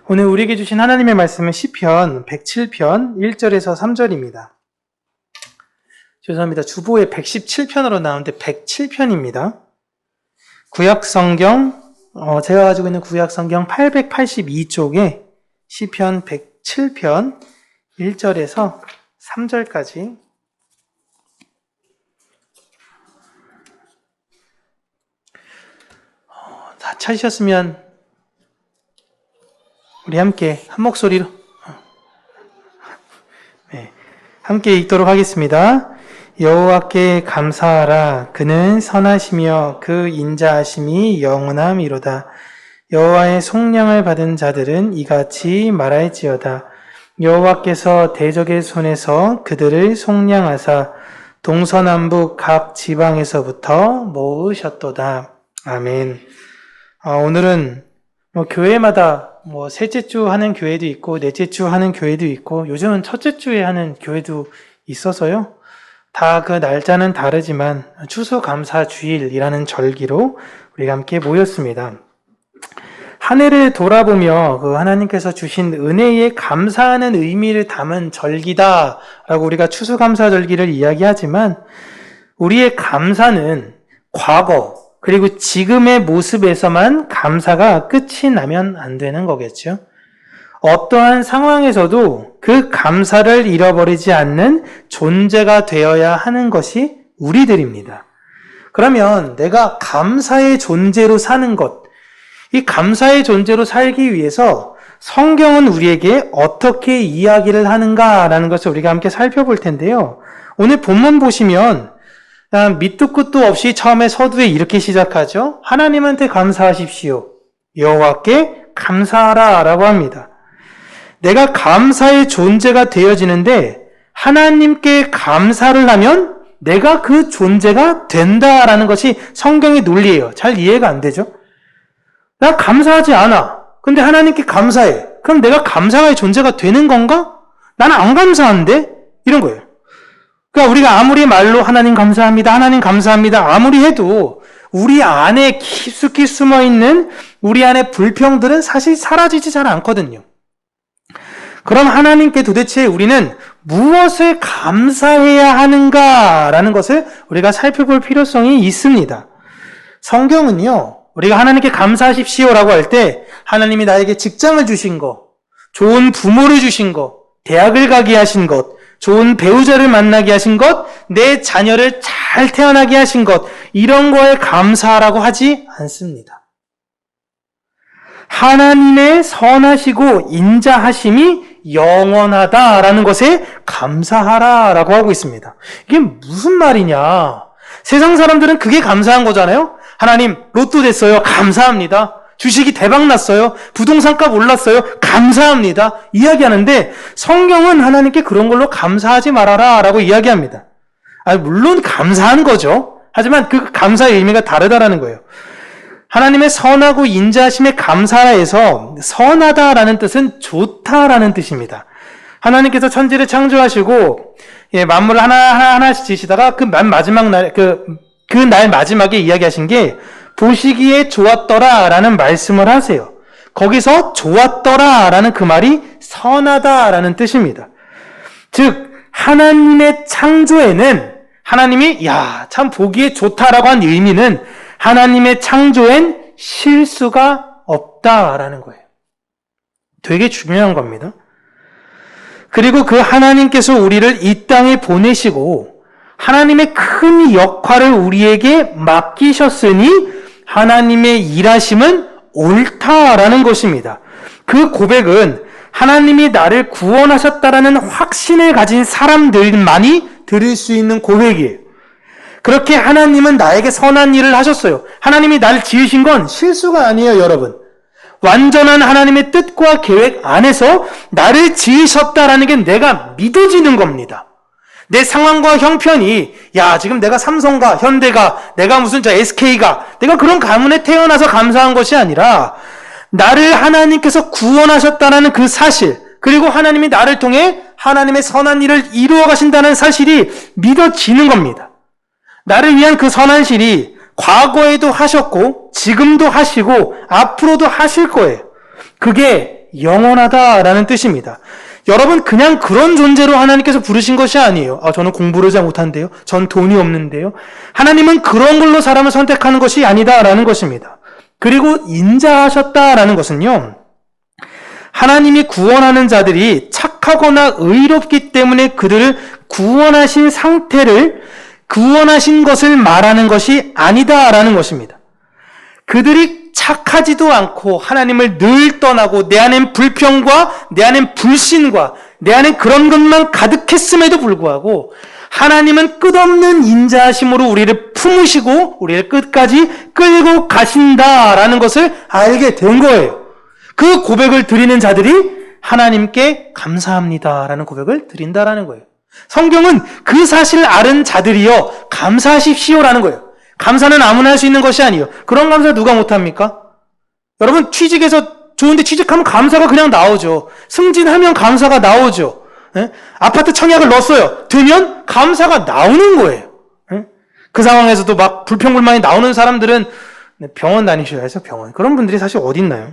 오늘 우리에게 주신 하나님의 말씀은 시편 107편 1절에서 3절입니다. 죄송합니다. 주보에 117편으로 나오는데 107편입니다. 구약성경, 제가 가지고 있는 구약성경 882쪽에 시편 107편 1절에서 3절까지 다 찾으셨으면 우리 함께 한 목소리로 함께 읽도록 하겠습니다. 여호와께 감사하라. 그는 선하시며 그 인자하심이 영원함이로다. 여호와의 속량을 받은 자들은 이같이 말할지어다. 여호와께서 대적의 손에서 그들을 속량하사 동서남북 각 지방에서부터 모으셨도다. 아멘. 오늘은 교회마다 셋째 주 하는 교회도 있고 넷째 주 하는 교회도 있고 요즘은 첫째 주에 하는 교회도 있어서요. 다 그 날짜는 다르지만 추수감사주일이라는 절기로 우리가 함께 모였습니다. 한 해를 돌아보며 그 하나님께서 주신 은혜에 감사하는 의미를 담은 절기다라고 우리가 추수감사절기를 이야기하지만 우리의 감사는 과거 그리고 지금의 모습에서만 감사가 끝이 나면 안 되는 거겠죠. 어떠한 상황에서도 그 감사를 잃어버리지 않는 존재가 되어야 하는 것이 우리들입니다. 그러면 내가 감사의 존재로 사는 것, 이 감사의 존재로 살기 위해서 성경은 우리에게 어떻게 이야기를 하는가라는 것을 우리가 함께 살펴볼 텐데요. 오늘 본문 보시면 밑도 끝도 없이 처음에 서두에 이렇게 시작하죠. 하나님한테 감사하십시오. 여호와께 감사하라 라고 합니다. 내가 감사의 존재가 되어지는데 하나님께 감사를 하면 내가 그 존재가 된다라는 것이 성경의 논리예요. 잘 이해가 안 되죠? 나 감사하지 않아. 근데 하나님께 감사해. 그럼 내가 감사의 존재가 되는 건가? 나는 안 감사한데? 이런 거예요. 그러니까 우리가 아무리 말로 하나님 감사합니다, 하나님 감사합니다 아무리 해도 우리 안에 깊숙이 숨어있는 우리 안의 불평들은 사실 사라지지 잘 않거든요. 그럼 하나님께 도대체 우리는 무엇을 감사해야 하는가라는 것을 우리가 살펴볼 필요성이 있습니다. 성경은요, 우리가 하나님께 감사하십시오라고 할 때 하나님이 나에게 직장을 주신 것, 좋은 부모를 주신 것, 대학을 가게 하신 것, 좋은 배우자를 만나게 하신 것, 내 자녀를 잘 태어나게 하신 것, 이런 거에 감사하라고 하지 않습니다. 하나님의 선하시고 인자하심이 영원하다라는 것에 감사하라라고 하고 있습니다. 이게 무슨 말이냐? 세상 사람들은 그게 감사한 거잖아요. 하나님 로또 됐어요. 감사합니다. 주식이 대박 났어요. 부동산값 올랐어요. 감사합니다. 이야기하는데 성경은 하나님께 그런 걸로 감사하지 말아라 라고 이야기합니다. 물론 감사한 거죠. 하지만 그 감사의 의미가 다르다라는 거예요. 하나님의 선하고 인자하심에 감사해서 선하다라는 뜻은 좋다라는 뜻입니다. 하나님께서 천지를 창조하시고 만물을 하나씩 지시다가 그 마지막 날 그 날 마지막에 이야기하신 게 보시기에 좋았더라라는 말씀을 하세요. 거기서 좋았더라라는 그 말이 선하다라는 뜻입니다. 즉 하나님의 창조에는 하나님이 참 보기에 좋다라고 한 의미는 하나님의 창조엔 실수가 없다라는 거예요. 되게 중요한 겁니다. 그리고 그 하나님께서 우리를 이 땅에 보내시고 하나님의 큰 역할을 우리에게 맡기셨으니 하나님의 일하심은 옳다라는 것입니다. 그 고백은 하나님이 나를 구원하셨다라는 확신을 가진 사람들만이 들을 수 있는 고백이에요. 그렇게 하나님은 나에게 선한 일을 하셨어요. 하나님이 나를 지으신 건 실수가 아니에요, 여러분. 완전한 하나님의 뜻과 계획 안에서 나를 지으셨다라는 게 내가 믿어지는 겁니다. 내 상황과 형편이 지금 내가 삼성가, 현대가, 내가 무슨 SK가, 내가 그런 가문에 태어나서 감사한 것이 아니라 나를 하나님께서 구원하셨다는 그 사실, 그리고 하나님이 나를 통해 하나님의 선한 일을 이루어 가신다는 사실이 믿어지는 겁니다. 나를 위한 그 선한 일이 과거에도 하셨고 지금도 하시고 앞으로도 하실 거예요. 그게 영원하다라는 뜻입니다. 여러분, 그냥 그런 존재로 하나님께서 부르신 것이 아니에요. 저는 공부를 잘 못한대요. 전 돈이 없는데요. 하나님은 그런 걸로 사람을 선택하는 것이 아니다라는 것입니다. 그리고 인자하셨다라는 것은요, 하나님이 구원하는 자들이 착하거나 의롭기 때문에 그들을 구원하신 상태를, 구원하신 것을 말하는 것이 아니다라는 것입니다. 그들이 착하지도 않고 하나님을 늘 떠나고 내 안엔 불평과 내 안엔 불신과 내 안엔 그런 것만 가득했음에도 불구하고 하나님은 끝없는 인자하심으로 우리를 품으시고 우리를 끝까지 끌고 가신다라는 것을 알게 된 거예요. 그 고백을 드리는 자들이 하나님께 감사합니다라는 고백을 드린다라는 거예요. 성경은 그 사실을 아는 자들이여 감사하십시오라는 거예요. 감사는 아무나 할 수 있는 것이 아니에요. 그런 감사 누가 못합니까? 여러분, 취직해서 좋은데 취직하면 감사가 그냥 나오죠. 승진하면 감사가 나오죠. 예? 아파트 청약을 넣었어요. 되면 감사가 나오는 거예요. 예? 그 상황에서도 막 불평불만이 나오는 사람들은 병원 다니셔야죠. 병원. 그런 분들이 사실 어디 있나요?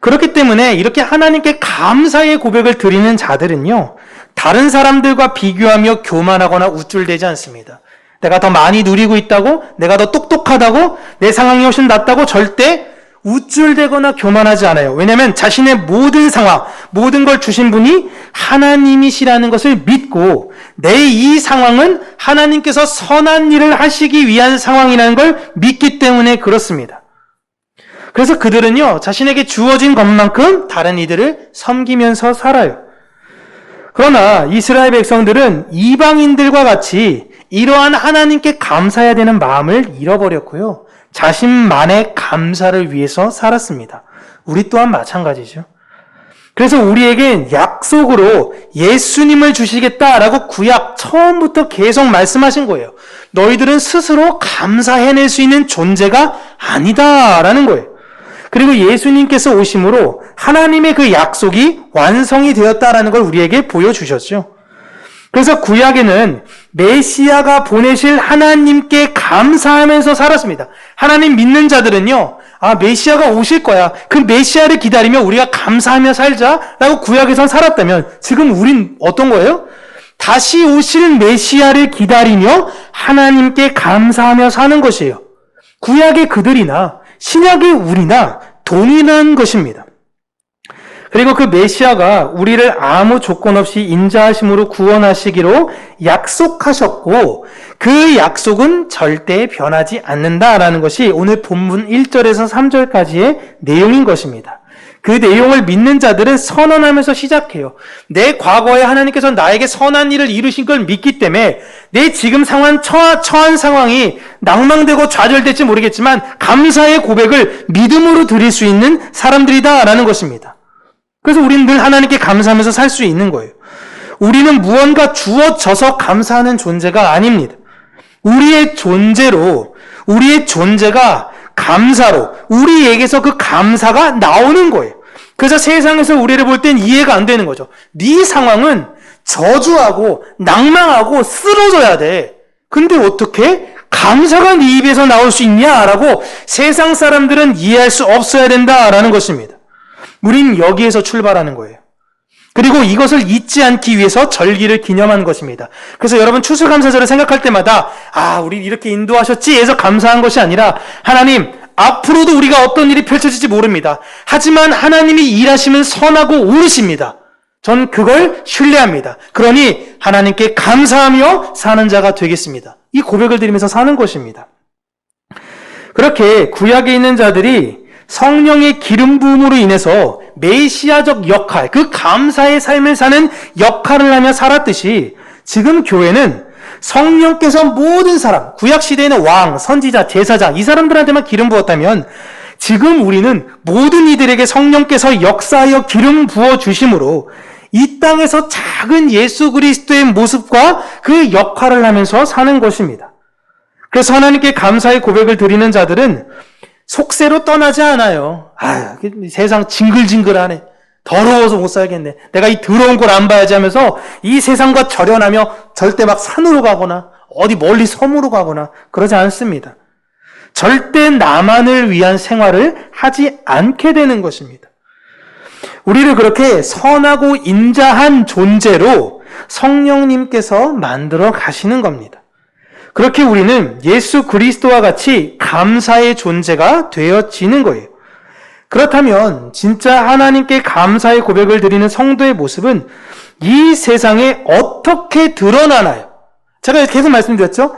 그렇기 때문에 이렇게 하나님께 감사의 고백을 드리는 자들은요, 다른 사람들과 비교하며 교만하거나 우쭐대지 않습니다. 내가 더 많이 누리고 있다고, 내가 더 똑똑하다고, 내 상황이 훨씬 낫다고 절대 우쭐대거나 교만하지 않아요. 왜냐하면 자신의 모든 상황, 모든 걸 주신 분이 하나님이시라는 것을 믿고 내 이 상황은 하나님께서 선한 일을 하시기 위한 상황이라는 걸 믿기 때문에 그렇습니다. 그래서 그들은요, 자신에게 주어진 것만큼 다른 이들을 섬기면서 살아요. 그러나 이스라엘 백성들은 이방인들과 같이 이러한 하나님께 감사해야 되는 마음을 잃어버렸고요. 자신만의 감사를 위해서 살았습니다. 우리 또한 마찬가지죠. 그래서 우리에겐 약속으로 예수님을 주시겠다라고 구약 처음부터 계속 말씀하신 거예요. 너희들은 스스로 감사해낼 수 있는 존재가 아니다라는 거예요. 그리고 예수님께서 오심으로 하나님의 그 약속이 완성이 되었다라는 걸 우리에게 보여주셨죠. 그래서 구약에는 메시아가 보내실 하나님께 감사하면서 살았습니다. 하나님 믿는 자들은요, 메시아가 오실 거야. 그 메시아를 기다리며 우리가 감사하며 살자라고 구약에선 살았다면 지금 우린 어떤 거예요? 다시 오실 메시아를 기다리며 하나님께 감사하며 사는 것이에요. 구약의 그들이나 신약의 우리나 동일한 것입니다. 그리고 그 메시아가 우리를 아무 조건 없이 인자하심으로 구원하시기로 약속하셨고 그 약속은 절대 변하지 않는다라는 것이 오늘 본문 1절에서 3절까지의 내용인 것입니다. 그 내용을 믿는 자들은 선언하면서 시작해요. 내 과거에 하나님께서 나에게 선한 일을 이루신 걸 믿기 때문에 내 지금 처한 상황이 낭망되고 좌절될지 모르겠지만 감사의 고백을 믿음으로 드릴 수 있는 사람들이다라는 것입니다. 그래서 우리는 늘 하나님께 감사하면서 살 수 있는 거예요. 우리는 무언가 주어져서 감사하는 존재가 아닙니다. 우리의 존재가 감사로 우리에게서 그 감사가 나오는 거예요. 그래서 세상에서 우리를 볼 땐 이해가 안 되는 거죠. 네 상황은 저주하고 낭망하고 쓰러져야 돼. 근데 어떻게 감사가 네 입에서 나올 수 있냐라고 세상 사람들은 이해할 수 없어야 된다라는 것입니다. 우린 여기에서 출발하는 거예요. 그리고 이것을 잊지 않기 위해서 절기를 기념하는 것입니다. 그래서 여러분 추수감사절을 생각할 때마다 우리 이렇게 인도하셨지 해서 감사한 것이 아니라 하나님 앞으로도 우리가 어떤 일이 펼쳐질지 모릅니다. 하지만 하나님이 일하시면 선하고 옳으십니다. 전 그걸 신뢰합니다. 그러니 하나님께 감사하며 사는 자가 되겠습니다. 이 고백을 드리면서 사는 것입니다. 그렇게 구약에 있는 자들이 성령의 기름 부음으로 인해서 메시아적 역할, 그 감사의 삶을 사는 역할을 하며 살았듯이 지금 교회는 성령께서 모든 사람, 구약시대에는 왕, 선지자, 제사장 이 사람들한테만 기름 부었다면 지금 우리는 모든 이들에게 성령께서 역사하여 기름 부어주심으로 이 땅에서 작은 예수 그리스도의 모습과 그 역할을 하면서 사는 것입니다. 그래서 하나님께 감사의 고백을 드리는 자들은 속세로 떠나지 않아요. 세상 징글징글하네. 더러워서 못 살겠네. 내가 이 더러운 걸 안 봐야지 하면서 이 세상과 절연하며 절대 막 산으로 가거나 어디 멀리 섬으로 가거나 그러지 않습니다. 절대 나만을 위한 생활을 하지 않게 되는 것입니다. 우리를 그렇게 선하고 인자한 존재로 성령님께서 만들어 가시는 겁니다. 그렇게 우리는 예수 그리스도와 같이 감사의 존재가 되어지는 거예요. 그렇다면 진짜 하나님께 감사의 고백을 드리는 성도의 모습은 이 세상에 어떻게 드러나나요? 제가 계속 말씀드렸죠?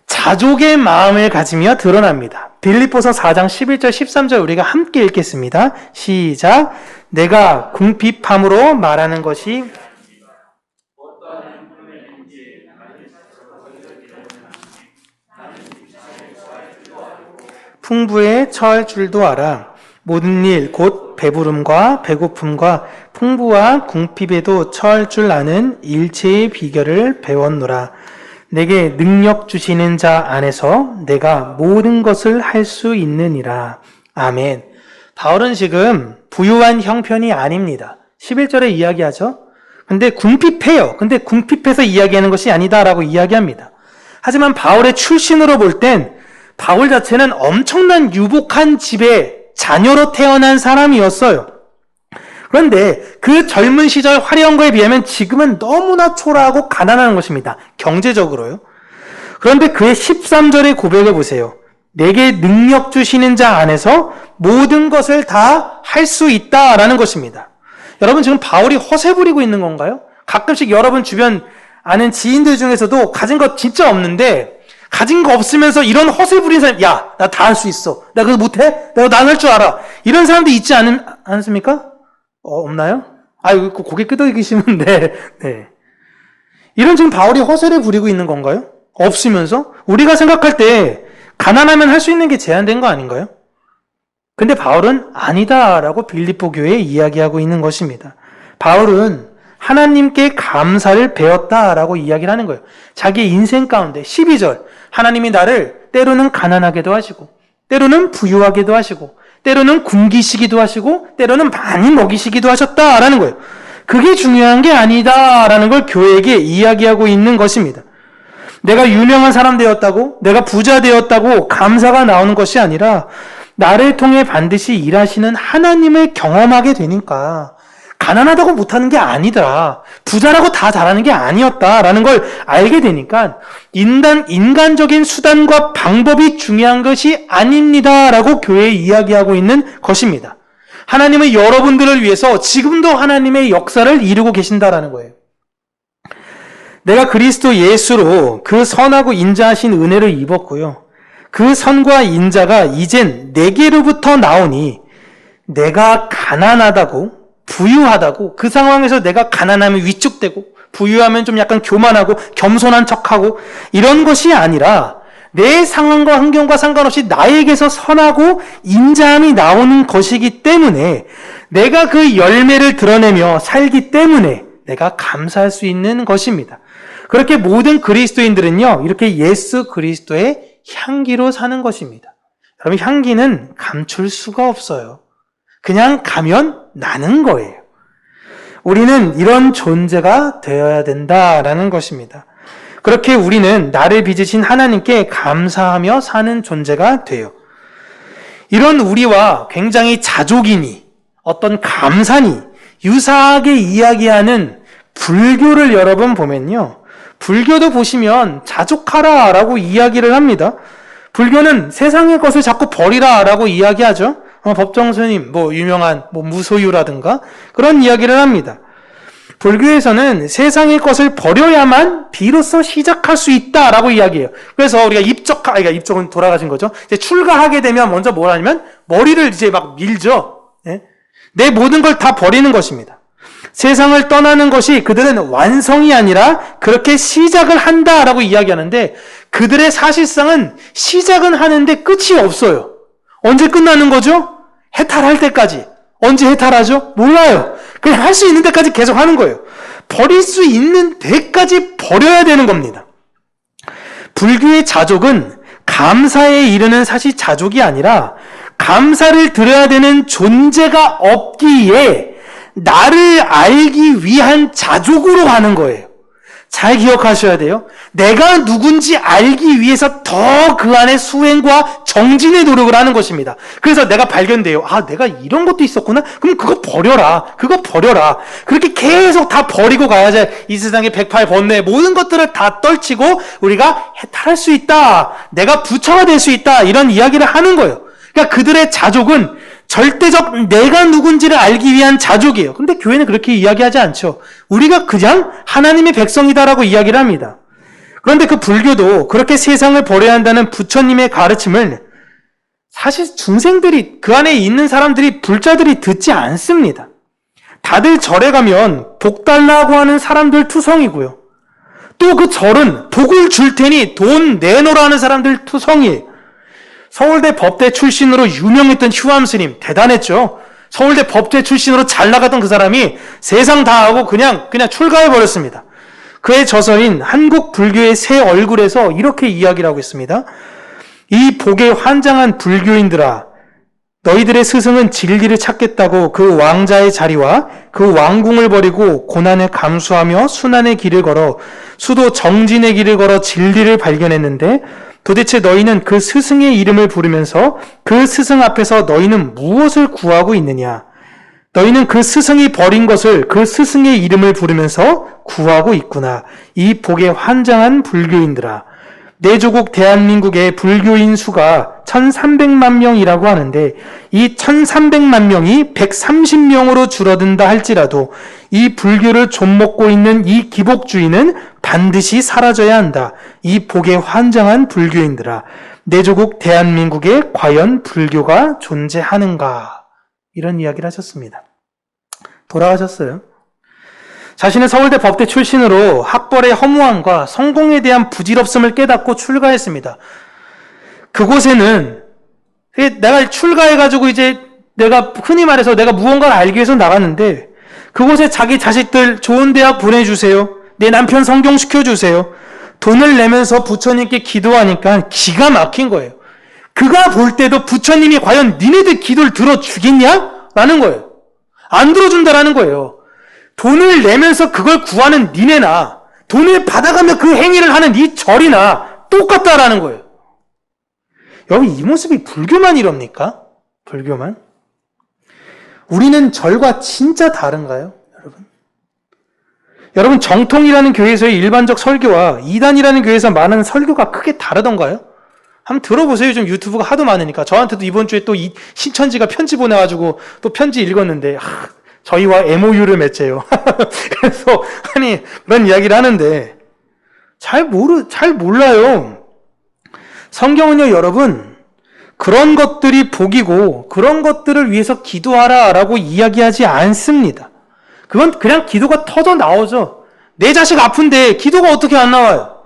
자족의 마음을 가지며 드러납니다. 빌립보서 4장 11절 13절 우리가 함께 읽겠습니다. 시작. 내가 궁핍함으로 말하는 것이 풍부에 처할 줄도 알아. 모든 일 곧 배부름과 배고픔과 풍부와 궁핍에도 처할 줄 아는 일체의 비결을 배웠노라. 내게 능력 주시는 자 안에서 내가 모든 것을 할 수 있느니라. 아멘. 바울은 지금 부유한 형편이 아닙니다. 11절에 이야기하죠. 근데 궁핍해요. 근데 궁핍해서 이야기하는 것이 아니다라고 이야기합니다. 하지만 바울의 출신으로 볼 땐 바울 자체는 엄청난 유복한 집의 자녀로 태어난 사람이었어요. 그런데 그 젊은 시절 화려한 거에 비하면 지금은 너무나 초라하고 가난한 것입니다. 경제적으로요. 그런데 그의 13절의 고백을 보세요. 내게 능력 주시는 자 안에서 모든 것을 다 할 수 있다라는 것입니다. 여러분 지금 바울이 허세 부리고 있는 건가요? 가끔씩 여러분 주변 아는 지인들 중에서도 가진 거 진짜 없는데 가진 거 없으면서 이런 허세 부리는 사람, 야, 나 다 할 수 있어. 나 그거 못해? 내가 난 할 줄 알아. 이런 사람도 있지 않습니까? 없나요? 아유, 고개 끄덕이시는데, 네. 이런 지금 바울이 허세를 부리고 있는 건가요? 없으면서? 우리가 생각할 때, 가난하면 할 수 있는 게 제한된 거 아닌가요? 근데 바울은 아니다라고 빌립보 교회에 이야기하고 있는 것입니다. 바울은 하나님께 감사를 배웠다라고 이야기를 하는 거예요. 자기 인생 가운데 12절, 하나님이 나를 때로는 가난하게도 하시고, 때로는 부유하게도 하시고, 때로는 굶기시기도 하시고 때로는 많이 먹이시기도 하셨다라는 거예요. 그게 중요한 게 아니다라는 걸 교회에게 이야기하고 있는 것입니다. 내가 유명한 사람 되었다고, 내가 부자 되었다고 감사가 나오는 것이 아니라 나를 통해 반드시 일하시는 하나님을 경험하게 되니까 가난하다고 못하는 게 아니더라, 부자라고 다 잘하는 게 아니었다라는 걸 알게 되니까 인간적인 수단과 방법이 중요한 것이 아닙니다라고 교회에 이야기하고 있는 것입니다. 하나님은 여러분들을 위해서 지금도 하나님의 역사를 이루고 계신다라는 거예요. 내가 그리스도 예수로 그 선하고 인자하신 은혜를 입었고요. 그 선과 인자가 이젠 내게로부터 나오니 내가 가난하다고, 부유하다고, 그 상황에서 내가 가난하면 위축되고 부유하면 좀 약간 교만하고 겸손한 척하고 이런 것이 아니라 내 상황과 환경과 상관없이 나에게서 선하고 인자함이 나오는 것이기 때문에 내가 그 열매를 드러내며 살기 때문에 내가 감사할 수 있는 것입니다. 그렇게 모든 그리스도인들은요, 이렇게 예수 그리스도의 향기로 사는 것입니다. 여러분, 향기는 감출 수가 없어요. 그냥 가면 나는 거예요. 우리는 이런 존재가 되어야 된다라는 것입니다. 그렇게 우리는 나를 빚으신 하나님께 감사하며 사는 존재가 돼요. 이런 우리와 굉장히 자족이니 어떤 감사니 유사하게 이야기하는 불교를 여러분 보면요, 불교도 보시면 자족하라라고 이야기를 합니다. 불교는 세상의 것을 자꾸 버리라라고 이야기하죠. 법정스님, 유명한 무소유라든가 그런 이야기를 합니다. 불교에서는 세상의 것을 버려야만 비로소 시작할 수 있다라고 이야기해요. 그래서 우리가 입적은 돌아가신 거죠. 이제 출가하게 되면 먼저 뭘 하냐면 머리를 이제 막 밀죠. 네? 내 모든 걸 다 버리는 것입니다. 세상을 떠나는 것이 그들은 완성이 아니라 그렇게 시작을 한다라고 이야기하는데, 그들의 사실상은 시작은 하는데 끝이 없어요. 언제 끝나는 거죠? 해탈할 때까지. 언제 해탈하죠? 몰라요. 그냥 할 수 있는 데까지 계속 하는 거예요. 버릴 수 있는 데까지 버려야 되는 겁니다. 불교의 자족은 감사에 이르는 사실 자족이 아니라 감사를 드려야 되는 존재가 없기에 나를 알기 위한 자족으로 가는 거예요. 잘 기억하셔야 돼요. 내가 누군지 알기 위해서 더 그 안에 수행과 정진의 노력을 하는 것입니다. 그래서 내가 발견돼요. 아, 내가 이런 것도 있었구나? 그럼 그거 버려라. 그거 버려라. 그렇게 계속 다 버리고 가야지 이 세상에 108번뇌 모든 것들을 다 떨치고 우리가 해탈할 수 있다. 내가 부처가 될 수 있다. 이런 이야기를 하는 거예요. 그러니까 그들의 자족은 절대적 내가 누군지를 알기 위한 자족이에요. 근데 교회는 그렇게 이야기하지 않죠. 우리가 그냥 하나님의 백성이다라고 이야기를 합니다. 그런데 그 불교도 그렇게 세상을 버려야 한다는 부처님의 가르침을 사실 중생들이, 그 안에 있는 사람들이, 불자들이 듣지 않습니다. 다들 절에 가면 복 달라고 하는 사람들 투성이고요. 또 그 절은 복을 줄 테니 돈 내놓으라 하는 사람들 투성이에요. 서울대 법대 출신으로 유명했던 휴암스님, 대단했죠. 서울대 법대 출신으로 잘 나가던 그 사람이 세상 다 하고 그냥 출가해버렸습니다. 그의 저서인 한국 불교의 새 얼굴에서 이렇게 이야기를 하고 있습니다. 이 복에 환장한 불교인들아, 너희들의 스승은 진리를 찾겠다고 그 왕자의 자리와 그 왕궁을 버리고 고난을 감수하며 순환의 길을 걸어 수도 정진의 길을 걸어 진리를 발견했는데 도대체 너희는 그 스승의 이름을 부르면서 그 스승 앞에서 너희는 무엇을 구하고 있느냐? 너희는 그 스승이 버린 것을 그 스승의 이름을 부르면서 구하고 있구나. 이 복에 환장한 불교인들아. 내 조국 대한민국의 불교인 수가 1300만 명이라고 하는데 이 1300만 명이 130명으로 줄어든다 할지라도 이 불교를 좀먹고 있는 이 기복주의는 반드시 사라져야 한다. 이 복에 환장한 불교인들아. 내 조국 대한민국에 과연 불교가 존재하는가? 이런 이야기를 하셨습니다. 돌아가셨어요. 자신은 서울대 법대 출신으로 학벌의 허무함과 성공에 대한 부질없음을 깨닫고 출가했습니다. 그곳에는 내가 출가해가지고 이제 내가 흔히 말해서 내가 무언가를 알기 위해서 나갔는데 그곳에 자기 자식들 좋은 대학 보내주세요. 내 남편 성경시켜주세요. 돈을 내면서 부처님께 기도하니까 기가 막힌 거예요. 그가 볼 때도 부처님이 과연 니네들 기도를 들어주겠냐? 라는 거예요. 안 들어준다라는 거예요. 돈을 내면서 그걸 구하는 니네나 돈을 받아가며 그 행위를 하는 이 절이나 똑같다라는 거예요. 여러분, 이 모습이 불교만 이럽니까? 불교만? 우리는 절과 진짜 다른가요? 여러분, 정통이라는 교회에서의 일반적 설교와 이단이라는 교회에서 말하는 설교가 크게 다르던가요? 한번 들어보세요. 요즘 유튜브가 하도 많으니까. 저한테도 이번 주에 또 신천지가 편지 보내가지고 또 편지 읽었는데 저희와 MOU를 맺재요. 그래서 그런 이야기를 하는데 잘 몰라요. 성경은요, 여러분, 그런 것들이 복이고 그런 것들을 위해서 기도하라라고 이야기하지 않습니다. 그건 그냥 기도가 터져 나오죠. 내 자식 아픈데 기도가 어떻게 안 나와요?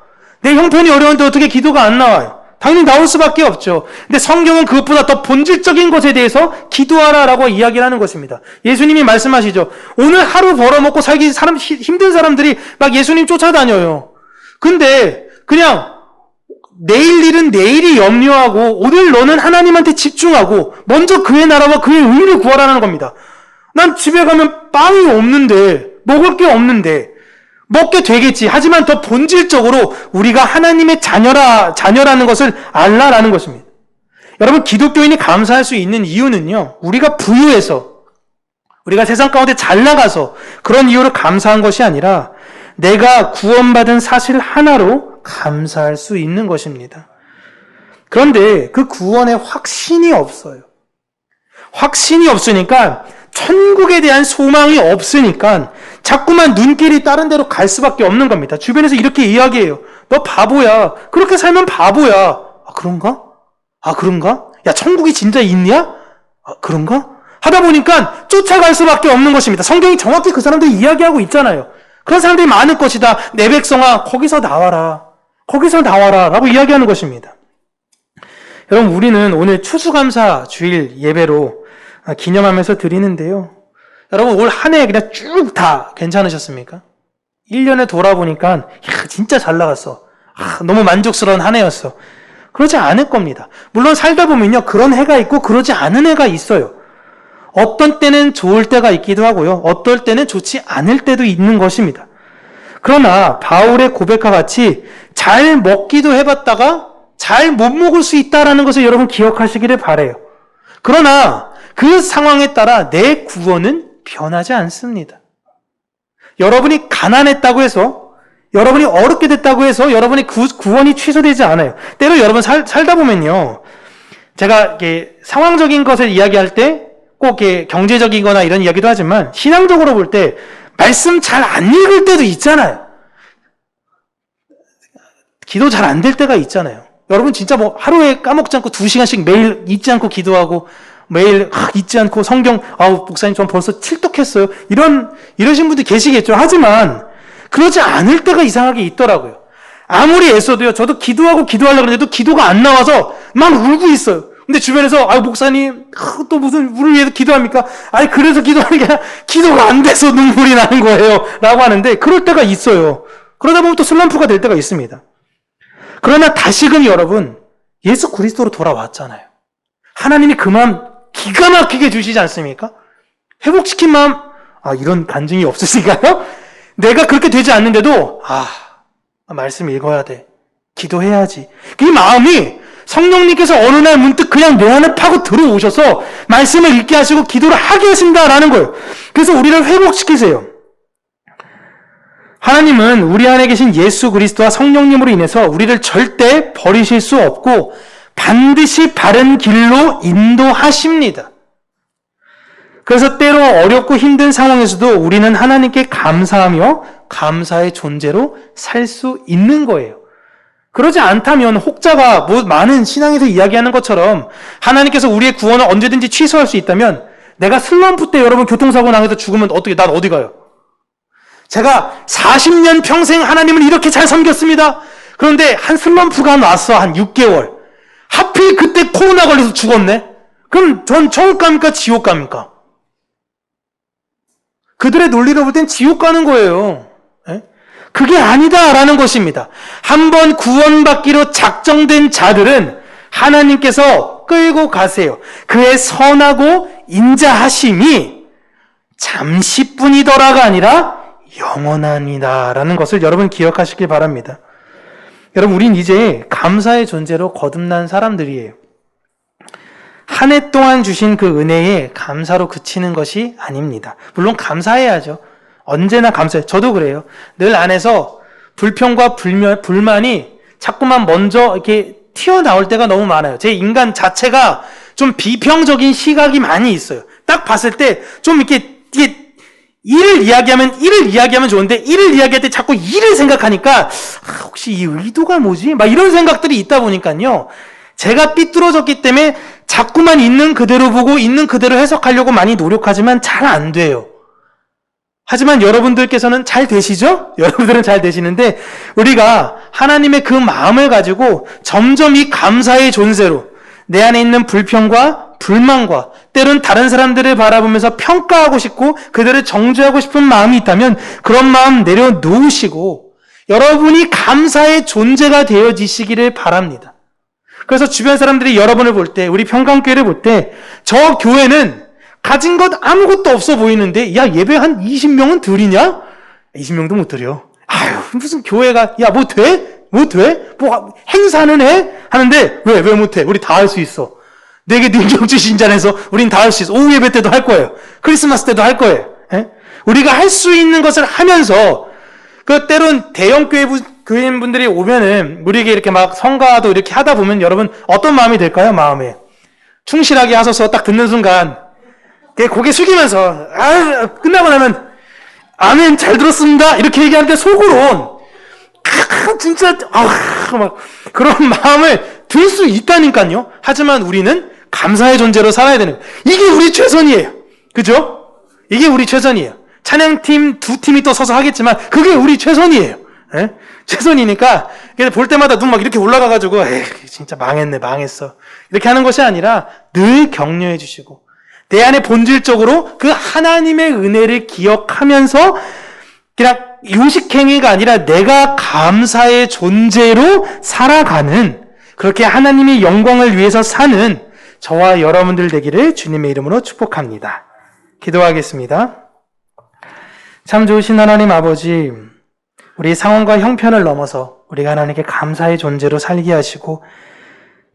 내 형편이 어려운데 어떻게 기도가 안 나와요? 당연히 나올 수밖에 없죠. 근데 성경은 그것보다 더 본질적인 것에 대해서 기도하라라고 이야기를 하는 것입니다. 예수님이 말씀하시죠. 오늘 하루 벌어먹고 살기 힘든 사람들이 막 예수님 쫓아다녀요. 근데 그냥 내일 일은 내일이 염려하고 오늘 너는 하나님한테 집중하고 먼저 그의 나라와 그의 의를 구하라는 겁니다. 난 집에 가면 빵이 없는데, 먹을 게 없는데 먹게 되겠지. 하지만 더 본질적으로 우리가 하나님의 자녀라는 것을 알라라는 것입니다. 여러분, 기독교인이 감사할 수 있는 이유는요, 우리가 부유해서, 우리가 세상 가운데 잘 나가서 그런 이유로 감사한 것이 아니라 내가 구원받은 사실 하나로 감사할 수 있는 것입니다. 그런데 그 구원에 확신이 없어요. 확신이 없으니까, 천국에 대한 소망이 없으니까 자꾸만 눈길이 다른 데로 갈 수밖에 없는 겁니다. 주변에서 이렇게 이야기해요. 너 바보야. 그렇게 살면 바보야. 아, 그런가? 아, 그런가? 야, 천국이 진짜 있냐? 아, 그런가? 하다 보니까 쫓아갈 수밖에 없는 것입니다. 성경이 정확히 그 사람들이 이야기하고 있잖아요. 그런 사람들이 많을 것이다. 내 백성아, 거기서 나와라. 거기서 나와라. 라고 이야기하는 것입니다. 여러분, 우리는 오늘 추수감사 주일 예배로 기념하면서 드리는데요. 여러분, 올 한 해 그냥 쭉 다 괜찮으셨습니까? 1년에 돌아보니까 진짜 잘 나갔어. 너무 만족스러운 한 해였어. 그러지 않을 겁니다. 물론 살다 보면요, 그런 해가 있고 그러지 않은 해가 있어요. 어떤 때는 좋을 때가 있기도 하고요. 어떨 때는 좋지 않을 때도 있는 것입니다. 그러나 바울의 고백과 같이 잘 먹기도 해봤다가 잘 못 먹을 수 있다라는 것을 여러분 기억하시기를 바라요. 그러나 그 상황에 따라 내 구원은 변하지 않습니다. 여러분이 가난했다고 해서, 여러분이 어렵게 됐다고 해서 여러분의 구원이 취소되지 않아요. 때로 여러분 살다 보면요, 제가 이렇게 상황적인 것을 이야기할 때 꼭 경제적이거나 이런 이야기도 하지만 신앙적으로 볼 때 말씀 잘 안 읽을 때도 있잖아요. 기도 잘 안 될 때가 있잖아요. 여러분 진짜 뭐 하루에 까먹지 않고 2시간씩 매일 잊지 않고 기도하고 매일 잊지 않고 성경, 목사님 전 벌써 칠독했어요. 이러신 분들 계시겠죠. 하지만 그러지 않을 때가 이상하게 있더라고요. 아무리 애써도요, 저도 기도하려고 그러는데도 기도가 안 나와서 막 울고 있어요. 근데 주변에서, 목사님, 또 무슨, 우리를 위해서 기도합니까? 그래서 기도하는 게 아니라, 기도가 안 돼서 눈물이 나는 거예요. 라고 하는데, 그럴 때가 있어요. 그러다 보면 또 슬럼프가 될 때가 있습니다. 그러나 다시금 여러분, 예수 그리스도로 돌아왔잖아요. 하나님이 그 마음 기가 막히게 주시지 않습니까? 회복시킨 마음, 이런 간증이 없으신가요? 내가 그렇게 되지 않는데도, 말씀 읽어야 돼. 기도해야지. 이 마음이 성령님께서 어느 날 문득 그냥 내 안에 파고 들어오셔서 말씀을 읽게 하시고 기도를 하게 하신다라는 거예요. 그래서 우리를 회복시키세요. 하나님은 우리 안에 계신 예수 그리스도와 성령님으로 인해서 우리를 절대 버리실 수 없고 반드시 바른 길로 인도하십니다. 그래서 때로 어렵고 힘든 상황에서도 우리는 하나님께 감사하며 감사의 존재로 살 수 있는 거예요. 그러지 않다면 혹자가 많은 신앙에서 이야기하는 것처럼 하나님께서 우리의 구원을 언제든지 취소할 수 있다면 내가 슬럼프 때 여러분 교통사고 나서 죽으면 난 어디 가요? 제가 40년 평생 하나님을 이렇게 잘 섬겼습니다. 그런데 한 슬럼프가 왔어. 한 6개월. 하필 그때 코로나 걸려서 죽었네? 그럼 전 천국 갑니까? 지옥 갑니까? 그들의 논리로 볼 땐 지옥 가는 거예요. 그게 아니다라는 것입니다. 한번 구원받기로 작정된 자들은 하나님께서 끌고 가세요. 그의 선하고 인자하심이 잠시뿐이더라가 아니라 영원하니다라는 것을 여러분 기억하시길 바랍니다. 여러분, 우린 이제 감사의 존재로 거듭난 사람들이에요. 한 해 동안 주신 그 은혜에 감사로 그치는 것이 아닙니다. 물론 감사해야죠. 언제나 감사해요. 저도 그래요. 늘 안에서 불평과 불만이 자꾸만 먼저 이렇게 튀어나올 때가 너무 많아요. 제 인간 자체가 좀 비평적인 시각이 많이 있어요. 딱 봤을 때 좀 이렇게 일을 이야기하면 좋은데 일을 이야기할 때 자꾸 일을 생각하니까 혹시 이 의도가 뭐지? 막 이런 생각들이 있다 보니까요. 제가 삐뚤어졌기 때문에 자꾸만 있는 그대로 보고 있는 그대로 해석하려고 많이 노력하지만 잘 안 돼요. 하지만 여러분들께서는 잘 되시죠? 여러분들은 잘 되시는데 우리가 하나님의 그 마음을 가지고 점점 이 감사의 존재로 내 안에 있는 불평과 불만과 때론 다른 사람들을 바라보면서 평가하고 싶고 그들을 정죄하고 싶은 마음이 있다면 그런 마음 내려놓으시고 여러분이 감사의 존재가 되어지시기를 바랍니다. 그래서 주변 사람들이 여러분을 볼 때, 우리 평강교회를 볼 때 저 교회는 가진 것 아무것도 없어 보이는데 예배 한 20명은 드리냐? 20명도 못 드려. 무슨 교회가 뭐 돼? 뭐 돼? 뭐 행사는 해? 하는데 왜 못 해? 우리 다 할 수 있어. 내게 능력 주신 자에서 우린 다 할 수 있어. 오후 예배 때도 할 거예요. 크리스마스 때도 할 거예요. 우리가 할 수 있는 것을 하면서 때론 대형 교인분들이 오면은 우리에게 이렇게 막 성가도 이렇게 하다 보면 여러분 어떤 마음이 들까요? 마음에 충실하게 하소서 딱 듣는 순간 고개 숙이면서 끝나고 나면 아멘 잘 들었습니다 이렇게 얘기하는데 속으론 진짜 막 그런 마음을 들 수 있다니까요. 하지만 우리는 감사의 존재로 살아야 되는 거예요. 이게 우리 최선이에요. 그죠? 이게 우리 최선이에요. 찬양팀 2팀이 또 서서 하겠지만 그게 우리 최선이에요. 최선이니까 볼 때마다 눈 막 이렇게 올라가가지고 진짜 망했어 이렇게 하는 것이 아니라 늘 격려해 주시고 내 안에 본질적으로 그 하나님의 은혜를 기억하면서 그냥 요식행위가 아니라 내가 감사의 존재로 살아가는 그렇게 하나님의 영광을 위해서 사는 저와 여러분들 되기를 주님의 이름으로 축복합니다. 기도하겠습니다. 참 좋으신 하나님 아버지, 우리 상황과 형편을 넘어서 우리가 하나님께 감사의 존재로 살게 하시고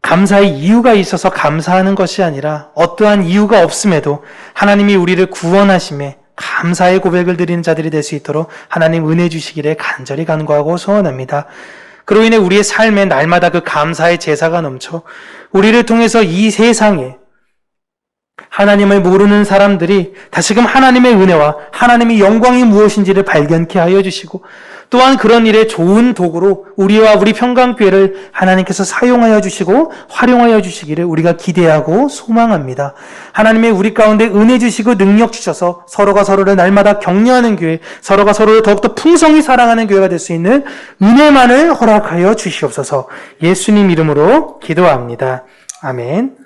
감사의 이유가 있어서 감사하는 것이 아니라 어떠한 이유가 없음에도 하나님이 우리를 구원하심에 감사의 고백을 드리는 자들이 될 수 있도록 하나님 은혜 주시기를 간절히 간구하고 소원합니다. 그로 인해 우리의 삶에 날마다 그 감사의 제사가 넘쳐 우리를 통해서 이 세상에 하나님을 모르는 사람들이 다시금 하나님의 은혜와 하나님의 영광이 무엇인지를 발견케 하여 주시고 또한 그런 일에 좋은 도구로 우리와 우리 평강교회를 하나님께서 사용하여 주시고 활용하여 주시기를 우리가 기대하고 소망합니다. 하나님의 우리 가운데 은혜 주시고 능력 주셔서 서로가 서로를 날마다 격려하는 교회, 서로가 서로를 더욱더 풍성히 사랑하는 교회가 될 수 있는 은혜만을 허락하여 주시옵소서. 예수님 이름으로 기도합니다. 아멘.